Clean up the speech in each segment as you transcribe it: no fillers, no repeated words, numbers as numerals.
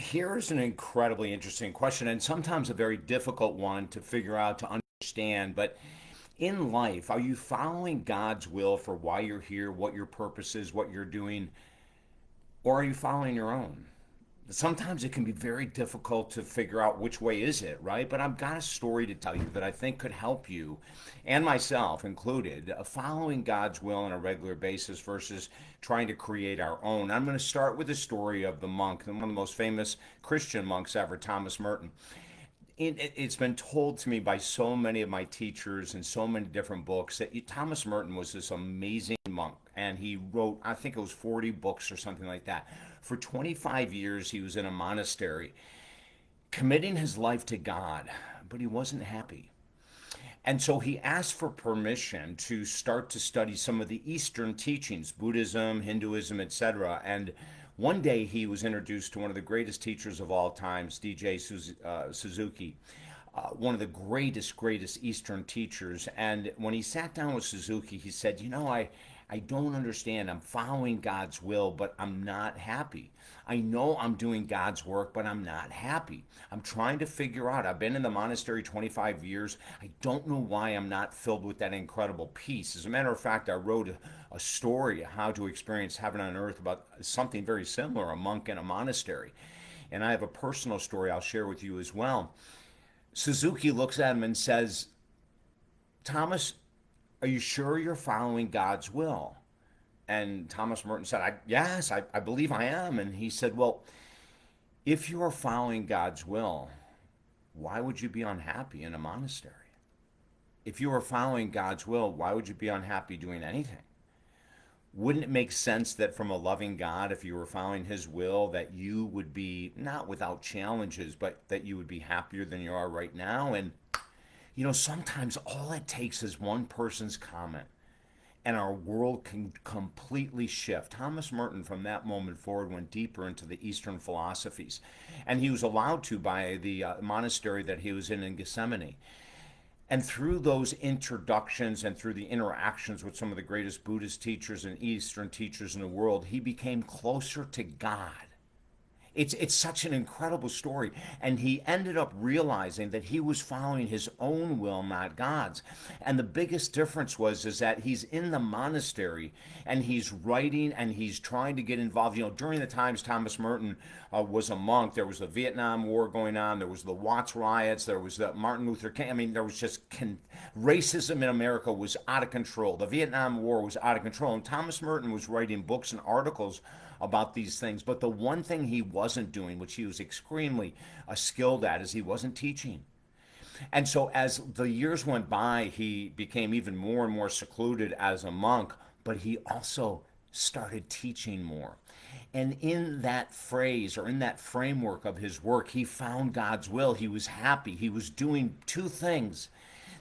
Here's an incredibly interesting question, and sometimes a very difficult one to figure out, to understand. But in life, are you following God's will for why you're here, what your purpose is, what you're doing, or are you following your own? Sometimes it can be very difficult to figure out which way is it, right? But I've got a story to tell you that I think could help you, and myself included, following God's will on a regular basis versus trying to create our own. I'm going to start with the story of the monk, one of the most famous Christian monks ever, Thomas Merton. It's been told to me by so many of my teachers and so many different books that Thomas Merton was this amazing monk, and he wrote, I think it was 40 books or something like that. For 25 years, he was in a monastery, committing his life to God, but he wasn't happy. And so he asked for permission to start to study some of the Eastern teachings, Buddhism, Hinduism, etc. And one day he was introduced to one of the greatest teachers of all times, DJ Suzuki, one of the greatest Eastern teachers. And when he sat down with Suzuki, he said, I don't understand. I'm following God's will, but I'm not happy. I know I'm doing God's work, but I'm not happy. I'm trying to figure out. I've been in the monastery 25 years. I don't know why I'm not filled with that incredible peace. As a matter of fact, I wrote a story, How to Experience Heaven on Earth, about something very similar, a monk in a monastery. And I have a personal story I'll share with you as well. Suzuki looks at him and says, Thomas, are you sure you're following God's will? And Thomas Merton said, yes, I believe I am. And he said, well, if you are following God's will, why would you be unhappy in a monastery? If you are following God's will, why would you be unhappy doing anything? Wouldn't it make sense that from a loving God, if you were following his will, that you would be not without challenges, but that you would be happier than you are right now? And, sometimes all it takes is one person's comment and our world can completely shift. Thomas Merton, from that moment forward, went deeper into the Eastern philosophies, and he was allowed to by the monastery that he was in Gethsemane. And through those introductions and through the interactions with some of the greatest Buddhist teachers and Eastern teachers in the world, he became closer to God. It's such an incredible story. And he ended up realizing that he was following his own will, not God's. And the biggest difference is that he's in the monastery and he's writing and he's trying to get involved. During the times Thomas Merton was a monk, there was the Vietnam War going on, there was the Watts riots, there was the Martin Luther King. I mean, there was just racism in America was out of control. The Vietnam War was out of control. And Thomas Merton was writing books and articles about these things. But the one thing he wasn't doing, which he was extremely skilled at, is he wasn't teaching. And so as the years went by, he became even more and more secluded as a monk, but he also started teaching more. And in that phrase or in that framework of his work, he found God's will. He was happy. He was doing two things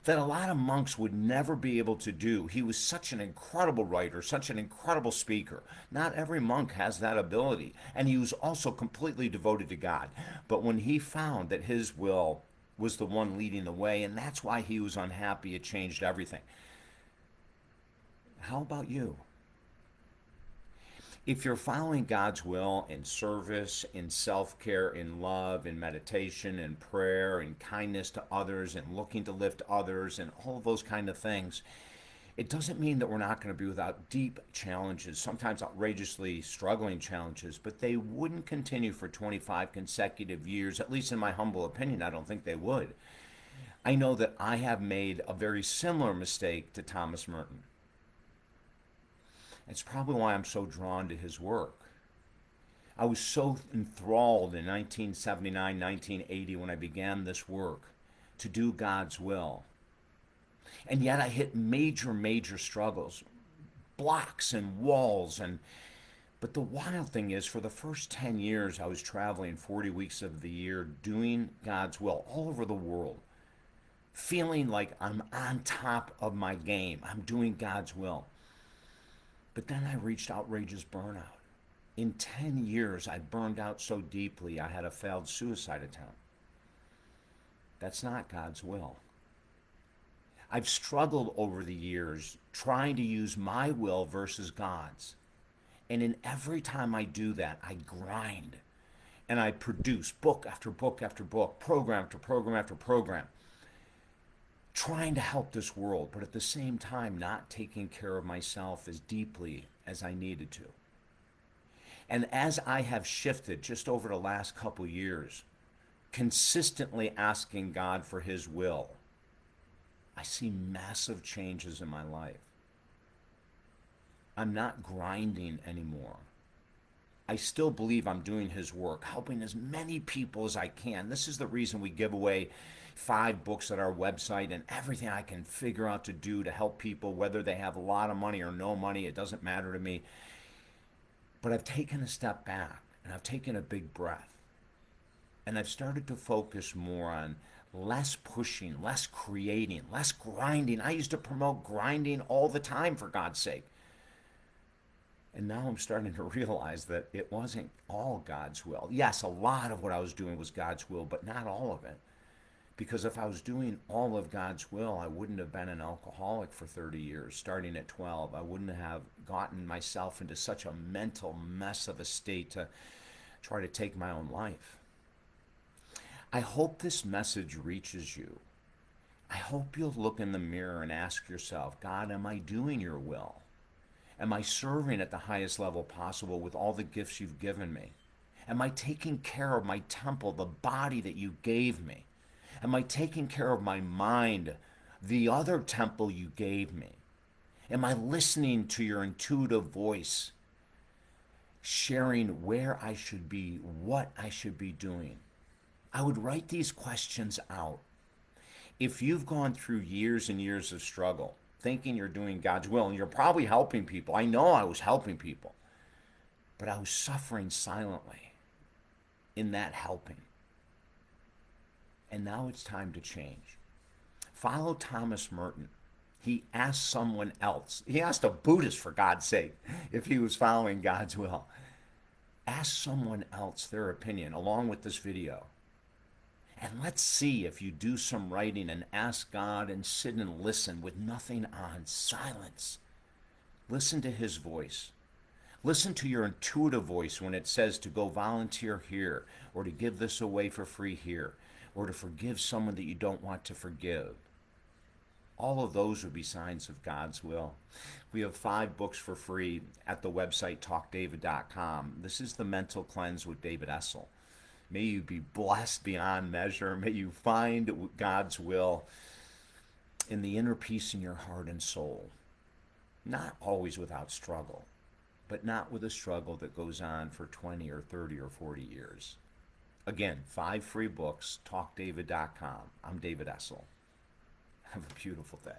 that a lot of monks would never be able to do. He was such an incredible writer, such an incredible speaker. Not every monk has that ability. And he was also completely devoted to God. But when he found that his will was the one leading the way, and that's why he was unhappy, it changed everything. How about you? If you're following God's will in service, in self-care, in love, in meditation, in prayer, in kindness to others, and looking to lift others, and all of those kind of things, it doesn't mean that we're not going to be without deep challenges, sometimes outrageously struggling challenges, but they wouldn't continue for 25 consecutive years, at least in my humble opinion. I don't think they would. I know that I have made a very similar mistake to Thomas Merton. It's probably why I'm so drawn to his work. I was so enthralled in 1979, 1980 when I began this work to do God's will. And yet I hit major struggles, blocks and walls. But the wild thing is, for the first 10 years, I was traveling 40 weeks of the year doing God's will all over the world, feeling like I'm on top of my game. I'm doing God's will. But then I reached outrageous burnout. In 10 years, I burned out so deeply, I had a failed suicide attempt. That's not God's will. I've struggled over the years trying to use my will versus God's. And in every time I do that, I grind. And I produce book after book after book, program after program after program, trying to help this world, but at the same time, not taking care of myself as deeply as I needed to. And as I have shifted just over the last couple years, consistently asking God for His will, I see massive changes in my life. I'm not grinding anymore. I still believe I'm doing His work, helping as many people as I can. This is the reason we give away 5 books at our website and everything I can figure out to do to help people, whether they have a lot of money or no money, it doesn't matter to me. But I've taken a step back and I've taken a big breath. And I've started to focus more on less pushing, less creating, less grinding. I used to promote grinding all the time, for God's sake. And now I'm starting to realize that it wasn't all God's will. Yes, a lot of what I was doing was God's will, but not all of it. Because if I was doing all of God's will, I wouldn't have been an alcoholic for 30 years, starting at 12. I wouldn't have gotten myself into such a mental mess of a state to try to take my own life. I hope this message reaches you. I hope you'll look in the mirror and ask yourself, God, am I doing your will? Am I serving at the highest level possible with all the gifts you've given me? Am I taking care of my temple, the body that you gave me? Am I taking care of my mind, the other temple you gave me? Am I listening to your intuitive voice, sharing where I should be, what I should be doing? I would write these questions out. If you've gone through years and years of struggle, thinking you're doing God's will, and you're probably helping people. I know I was helping people, but I was suffering silently in that helping. And now it's time to change. Follow Thomas Merton. He asked someone else. He asked a Buddhist, for God's sake, if he was following God's will. Ask someone else their opinion along with this video. And let's see if you do some writing and ask God and sit and listen with nothing on, silence. Listen to His voice. Listen to your intuitive voice when it says to go volunteer here, or to give this away for free here, or to forgive someone that you don't want to forgive. All of those would be signs of God's will. We have 5 books for free at the website talkdavid.com. This is The Mental Cleanse with David Essel. May you be blessed beyond measure. May you find God's will in the inner peace in your heart and soul. Not always without struggle, but not with a struggle that goes on for 20 or 30 or 40 years. Again, 5 free books, talkdavid.com. I'm David Essel. Have a beautiful day.